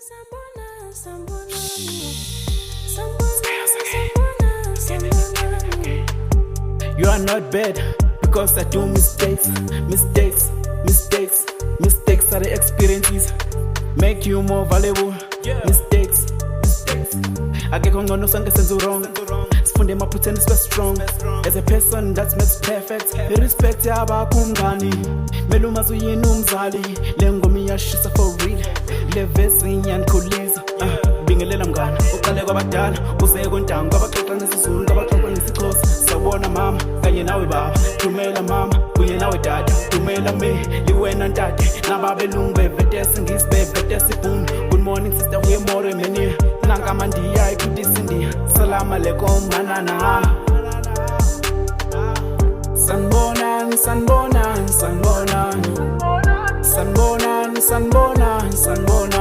You are not bad because I do mistakes. Mistakes are the experiences make you more valuable. Mistakes akekho ngcono sonke senza wrong. Sifunde emaphutha sibe strong. As a person that makes perfect. Respect yabakumngani mele umazi uyini umzali. Le ngoma iyashisa for real. Le verse iyandikhulisa. Bingelela mngani uqale kwabadala uze kontango kwabaxoxa ngesizulu kwabaxoxa ngesixhosa. Sawubona mama kanye nawe baba dumela mama kunye nawe dada dumela me liwena ntate nababelungu bevete singisi bevete sibhunu. Good morning sister we more many nanga mandiya ikuthi sindiya salam aleikum manana. Sanibonani sanibonani sanibonani sanibonani sanibonani sanibonani